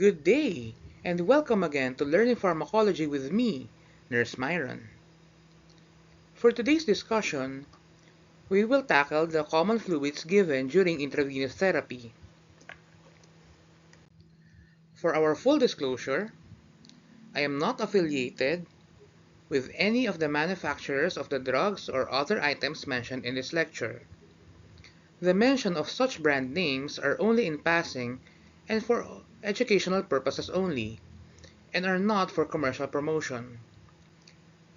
Good day, and welcome again to Learning Pharmacology with me, Nurse Myron. For today's discussion, we will tackle the common fluids given during intravenous therapy. For our full disclosure, I am not affiliated with any of the manufacturers of the drugs or other items mentioned in this lecture. The mention of such brand names are only in passing and for educational purposes only, and are not for commercial promotion.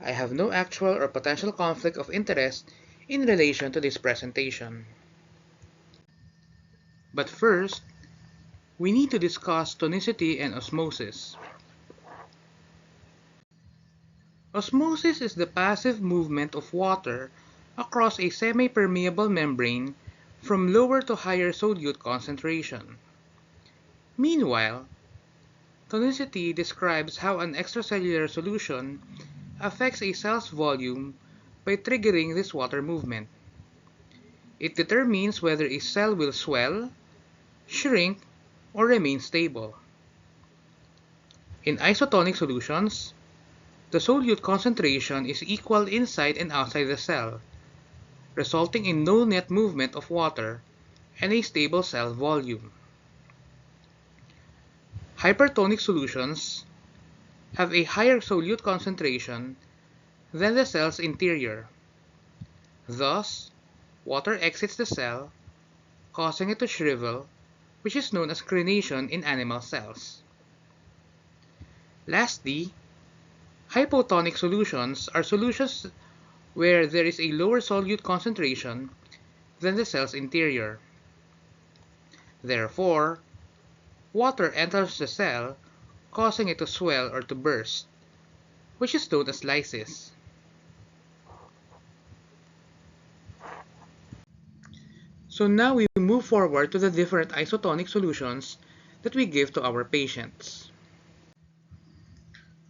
I have no actual or potential conflict of interest in relation to this presentation. But first, we need to discuss tonicity and osmosis. Osmosis is the passive movement of water across a semi-permeable membrane from lower to higher solute concentration. Meanwhile, tonicity describes how an extracellular solution affects a cell's volume by triggering this water movement. It determines whether a cell will swell, shrink, or remain stable. In isotonic solutions, the solute concentration is equal inside and outside the cell, resulting in no net movement of water and a stable cell volume. Hypertonic solutions have a higher solute concentration than the cell's interior. Thus, water exits the cell, causing it to shrivel, which is known as crenation in animal cells. Lastly, hypotonic solutions are solutions where there is a lower solute concentration than the cell's interior. Therefore, water enters the cell, causing it to swell or to burst, which is known as lysis. So now we move forward to the different isotonic solutions that we give to our patients.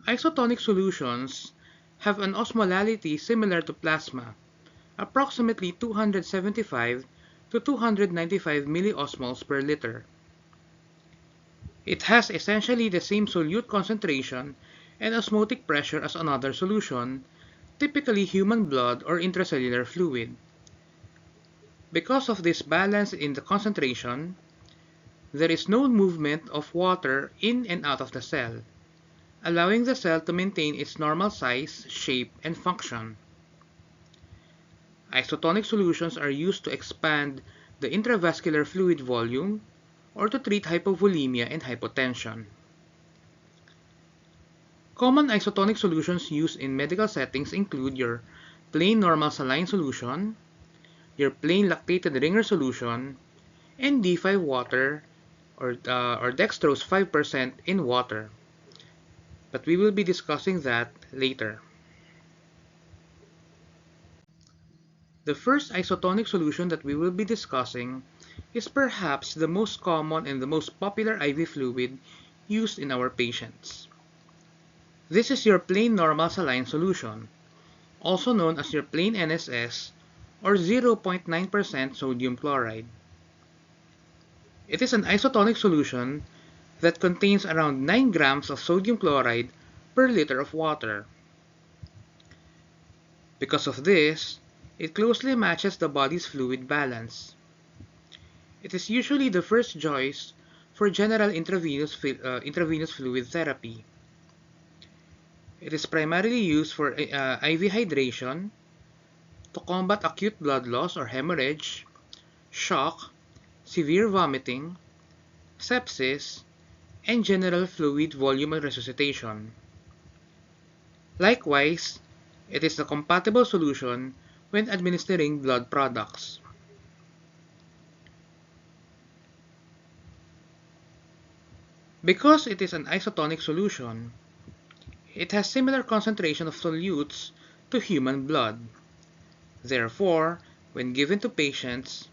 Isotonic solutions have an osmolality similar to plasma, approximately 275 to 295 milliosmoles per liter. It has essentially the same solute concentration and osmotic pressure as another solution, typically human blood or intracellular fluid. Because of this balance in the concentration, there is no movement of water in and out of the cell, allowing the cell to maintain its normal size, shape, and function. Isotonic solutions are used to expand the intravascular fluid volume or to treat hypovolemia and hypotension. Common isotonic solutions used in medical settings include your plain normal saline solution, your plain lactated Ringer solution, and D5 water or dextrose 5% in water. But we will be discussing that later. The first isotonic solution that we will be discussing is perhaps the most common and the most popular IV fluid used in our patients. This is your plain normal saline solution, also known as your plain NSS or 0.9% sodium chloride. It is an isotonic solution that contains around 9 grams of sodium chloride per liter of water. Because of this, it closely matches the body's fluid balance. It is usually the first choice for general intravenous fluid therapy. It is primarily used for IV hydration, to combat acute blood loss or hemorrhage, shock, severe vomiting, sepsis, and general fluid volume resuscitation. Likewise, it is a compatible solution when administering blood products. Because it is an isotonic solution, it has similar concentration of solutes to human blood. Therefore, when given to patients,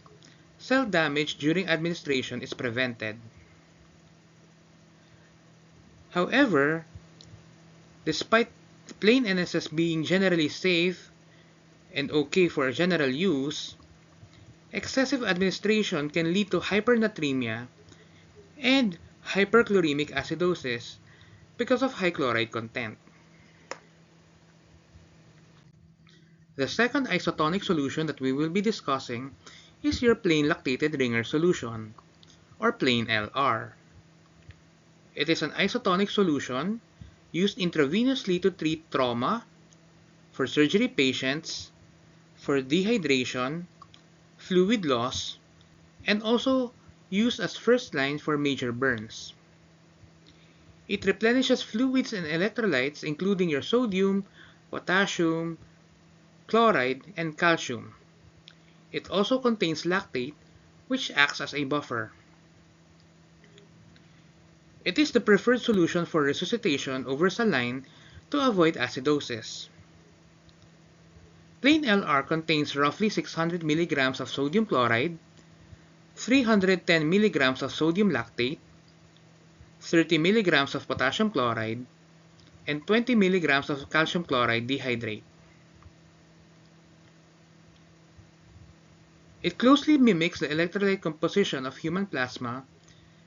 cell damage during administration is prevented. However, despite plain NSS being generally safe and okay for general use, excessive administration can lead to hypernatremia and hyperchloremic acidosis because of high chloride content. The second isotonic solution that we will be discussing is your plain lactated ringer solution, or plain LR. It is an isotonic solution used intravenously to treat trauma, for surgery patients, for dehydration, fluid loss, and also used as first line for major burns. It replenishes fluids and electrolytes including your sodium, potassium, chloride, and calcium. It also contains lactate, which acts as a buffer. It is the preferred solution for resuscitation over saline to avoid acidosis. Plain LR contains roughly 600 mg of sodium chloride, 310 mg of sodium lactate, 30 mg of potassium chloride, and 20 mg of calcium chloride dihydrate. It closely mimics the electrolyte composition of human plasma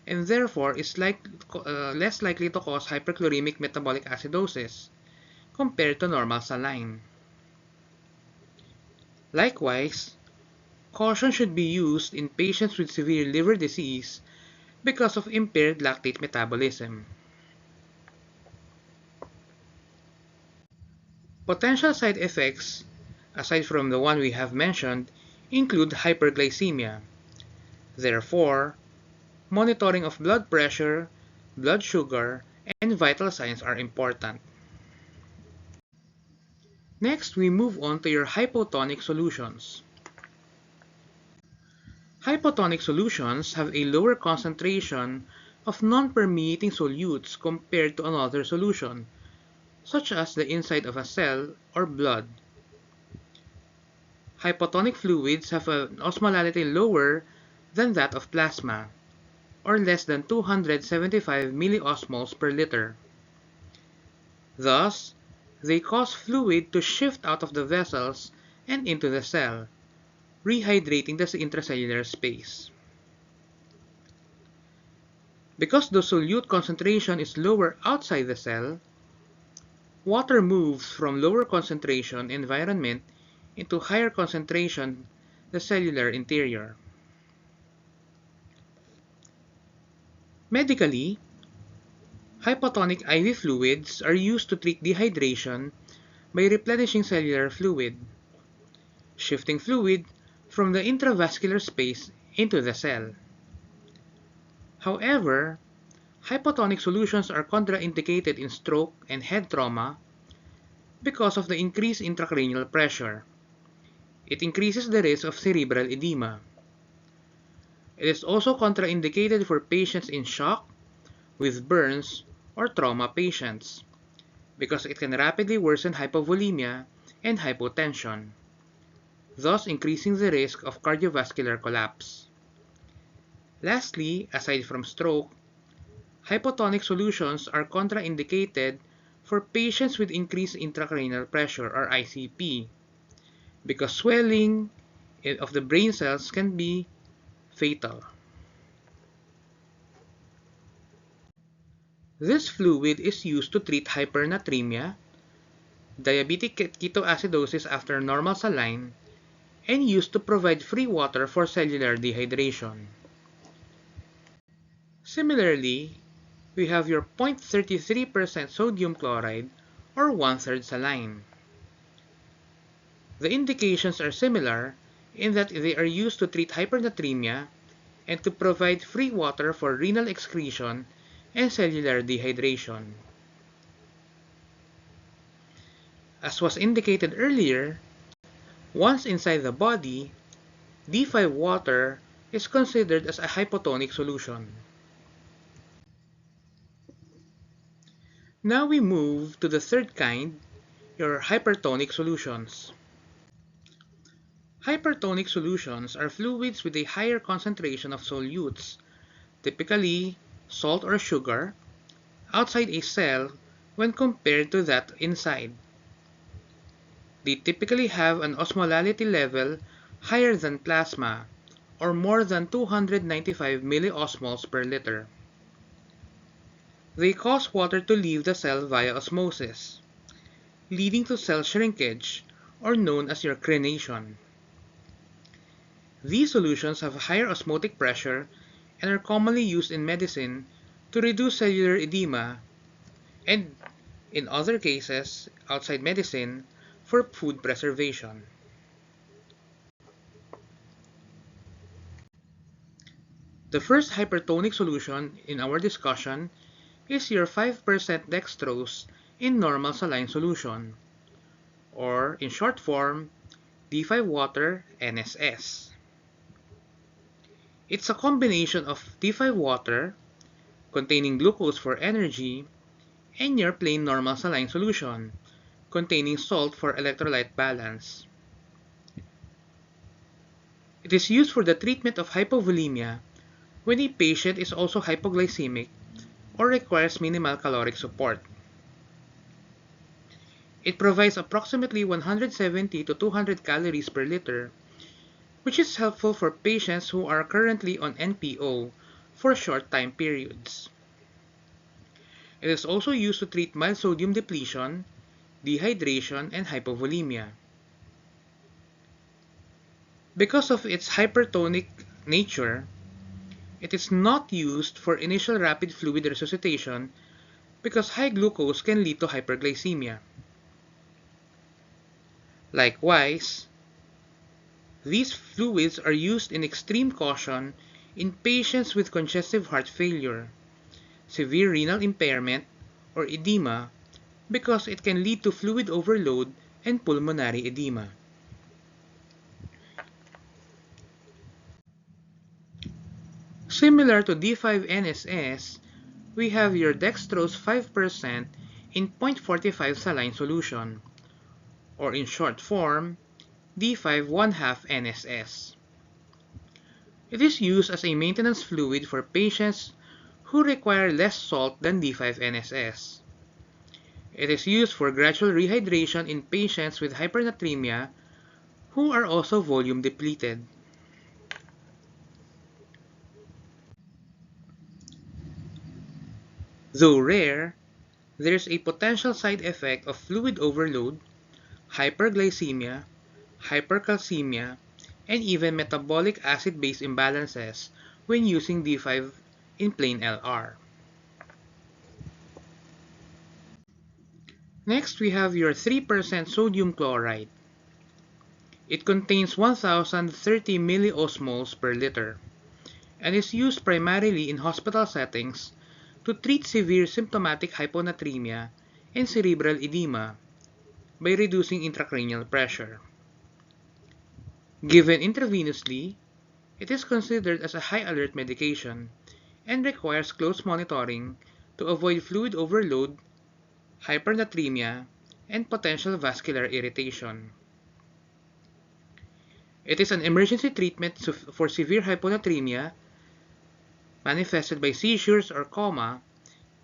and therefore is less likely to cause hyperchloremic metabolic acidosis compared to normal saline. Likewise, caution should be used in patients with severe liver disease because of impaired lactate metabolism. Potential side effects, aside from the one we have mentioned, include hyperglycemia. Therefore, monitoring of blood pressure, blood sugar, and vital signs are important. Next, we move on to your hypotonic solutions. Hypotonic solutions have a lower concentration of non-permeating solutes compared to another solution, such as the inside of a cell or blood. Hypotonic fluids have an osmolality lower than that of plasma, or less than 275 milliosmoles per liter. Thus, they cause fluid to shift out of the vessels and into the cell, rehydrating the intracellular space. Because the solute concentration is lower outside the cell, water moves from lower concentration environment into higher concentration the cellular interior. Medically, hypotonic IV fluids are used to treat dehydration by replenishing cellular fluid, shifting fluid from the intravascular space into the cell. However, hypotonic solutions are contraindicated in stroke and head trauma because of the increased intracranial pressure. It increases the risk of cerebral edema. It is also contraindicated for patients in shock, with burns, or trauma patients, because it can rapidly worsen hypovolemia and hypotension, thus increasing the risk of cardiovascular collapse. Lastly, aside from stroke, hypotonic solutions are contraindicated for patients with increased intracranial pressure or ICP, because swelling of the brain cells can be fatal. This fluid is used to treat hypernatremia, diabetic ketoacidosis after normal saline, and used to provide free water for cellular dehydration. Similarly, we have your 0.33% sodium chloride or one-third saline. The indications are similar in that they are used to treat hypernatremia and to provide free water for renal excretion and cellular dehydration. As was indicated earlier, once inside the body, D5 water is considered as a hypotonic solution. Now we move to the third kind, your hypertonic solutions. Hypertonic solutions are fluids with a higher concentration of solutes, typically salt or sugar, outside a cell when compared to that inside. They typically have an osmolality level higher than plasma, or more than 295 milliosmoles per liter. They cause water to leave the cell via osmosis, leading to cell shrinkage, or known as your crenation. These solutions have higher osmotic pressure and are commonly used in medicine to reduce cellular edema and, in other cases outside medicine, for food preservation. The first hypertonic solution in our discussion is your 5% dextrose in normal saline solution, or in short form, D5 water NSS. It's a combination of D5 water, containing glucose for energy, and your plain normal saline solution, containing salt for electrolyte balance. It is used for the treatment of hypovolemia when a patient is also hypoglycemic or requires minimal caloric support. It provides approximately 170 to 200 calories per liter, which is helpful for patients who are currently on NPO for short time periods. It is also used to treat mild sodium depletion, dehydration, and hypovolemia. Because of its hypertonic nature, it is not used for initial rapid fluid resuscitation because high glucose can lead to hyperglycemia. Likewise, these fluids are used in extreme caution in patients with congestive heart failure, severe renal impairment, or edema because it can lead to fluid overload and pulmonary edema. Similar to D5-NSS, we have your dextrose 5% in 0.45 saline solution, or in short form, D5 1/2 NSS. It is used as a maintenance fluid for patients who require less salt than D5-NSS. It is used for gradual rehydration in patients with hypernatremia who are also volume depleted. Though rare, there is a potential side effect of fluid overload, hyperglycemia, hypercalcemia, and even metabolic acid-base imbalances when using D5 in plain LR. Next, we have your 3% sodium chloride. It contains 1030 milliosmoles per liter and is used primarily in hospital settings to treat severe symptomatic hyponatremia and cerebral edema by reducing intracranial pressure. Given intravenously, it is considered as a high-alert medication and requires close monitoring to avoid fluid overload, hypernatremia, and potential vascular irritation. It is an emergency treatment for severe hyponatremia manifested by seizures or coma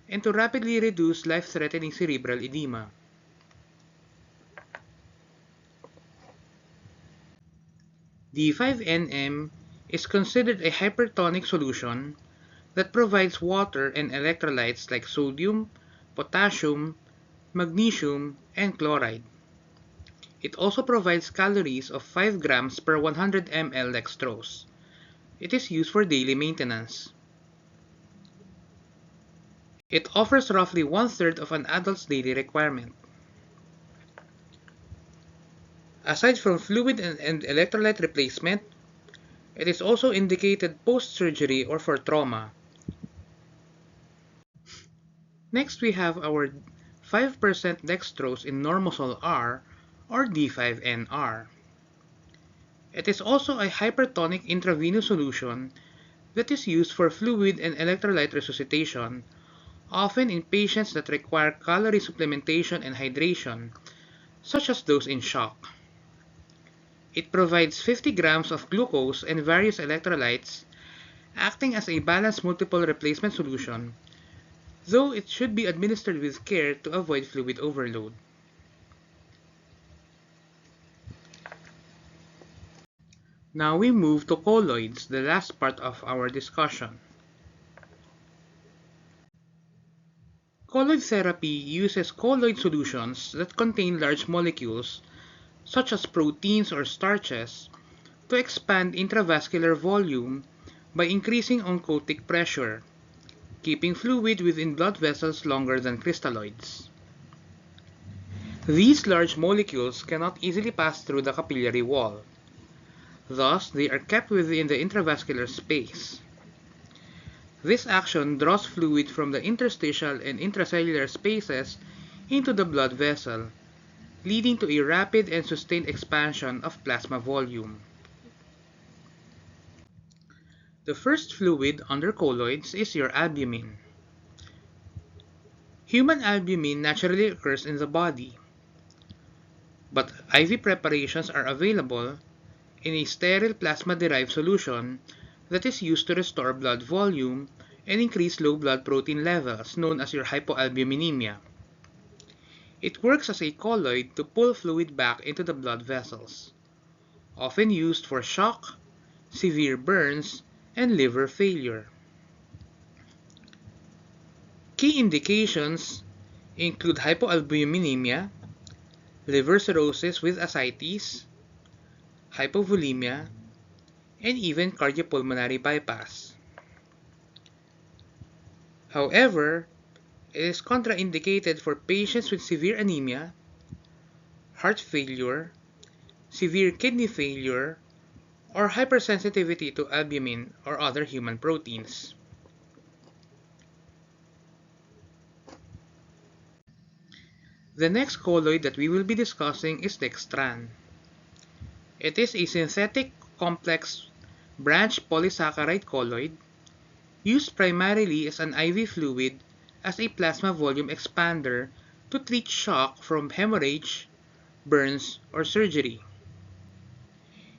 and to rapidly reduce life-threatening cerebral edema. D5NM is considered a hypertonic solution that provides water and electrolytes like sodium, potassium, magnesium, and chloride. It also provides calories of 5 grams per 100 ml dextrose. It is used for daily maintenance. It offers roughly one-third of an adult's daily requirement. Aside from fluid and electrolyte replacement, it is also indicated post-surgery or for trauma. Next, we have our 5% dextrose in Normosol R or D5NR. It is also a hypertonic intravenous solution that is used for fluid and electrolyte resuscitation, often in patients that require calorie supplementation and hydration, such as those in shock. It provides 50 grams of glucose and various electrolytes, acting as a balanced multiple replacement solution, though it should be administered with care to avoid fluid overload. Now we move to colloids, the last part of our discussion. Colloid therapy uses colloid solutions that contain large molecules, such as proteins or starches, to expand intravascular volume by increasing oncotic pressure, keeping fluid within blood vessels longer than crystalloids. These large molecules cannot easily pass through the capillary wall. Thus, they are kept within the intravascular space. This action draws fluid from the interstitial and intracellular spaces into the blood vessel, leading to a rapid and sustained expansion of plasma volume. The first fluid under colloids is your albumin. Human albumin naturally occurs in the body, but IV preparations are available in a sterile plasma-derived solution that is used to restore blood volume and increase low blood protein levels, known as your hypoalbuminemia. It works as a colloid to pull fluid back into the blood vessels, often used for shock, severe burns, and liver failure. Key indications include hypoalbuminemia, liver cirrhosis with ascites, hypovolemia, and even cardiopulmonary bypass. However, it is contraindicated for patients with severe anemia, heart failure, severe kidney failure, or hypersensitivity to albumin or other human proteins. The next colloid that we will be discussing is dextran. It is a synthetic complex branch polysaccharide colloid used primarily as an IV fluid as a plasma volume expander to treat shock from hemorrhage, burns, or surgery.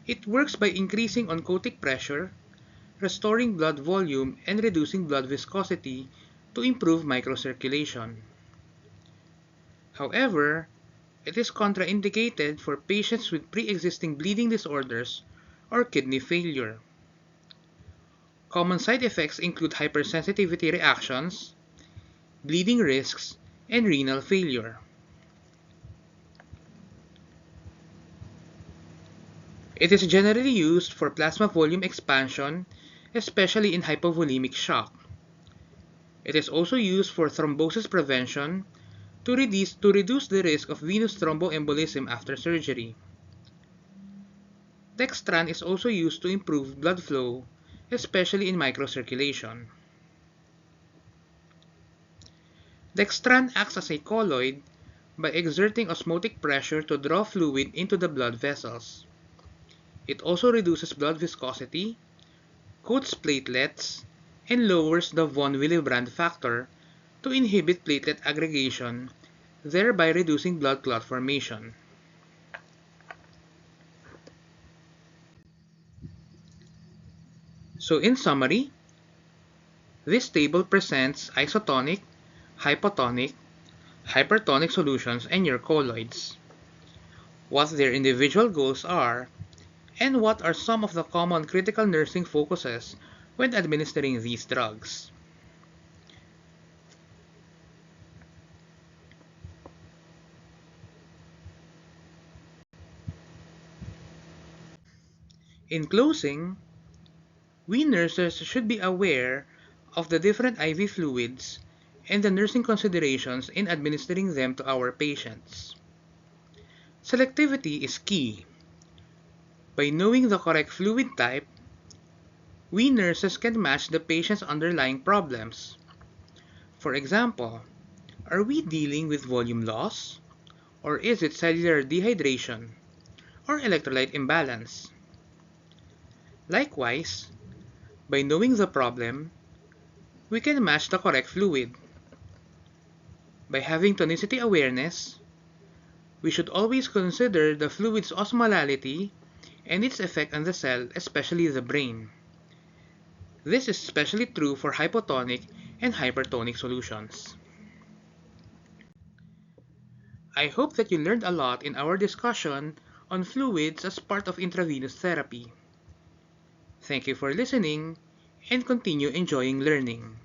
It works by increasing oncotic pressure, restoring blood volume, and reducing blood viscosity to improve microcirculation. However, it is contraindicated for patients with pre-existing bleeding disorders or kidney failure. Common side effects include hypersensitivity reactions, bleeding risks, and renal failure. It is generally used for plasma volume expansion, especially in hypovolemic shock. It is also used for thrombosis prevention to reduce the risk of venous thromboembolism after surgery. Dextran is also used to improve blood flow, especially in microcirculation. Dextran acts as a colloid by exerting osmotic pressure to draw fluid into the blood vessels. It also reduces blood viscosity, coats platelets, and lowers the von Willebrand factor to inhibit platelet aggregation, thereby reducing blood clot formation. So in summary, this table presents isotonic, hypotonic, hypertonic solutions and your colloids, what their individual goals are, and what are some of the common critical nursing focuses when administering these drugs. In closing, we nurses should be aware of the different IV fluids and the nursing considerations in administering them to our patients. Selectivity is key. By knowing the correct fluid type, we nurses can match the patient's underlying problems. For example, are we dealing with volume loss? Or is it cellular dehydration? Or electrolyte imbalance? Likewise, by knowing the problem, we can match the correct fluid. By having tonicity awareness, we should always consider the fluid's osmolality and its effect on the cell, especially the brain. This is especially true for hypotonic and hypertonic solutions. I hope that you learned a lot in our discussion on fluids as part of intravenous therapy. Thank you for listening and continue enjoying learning.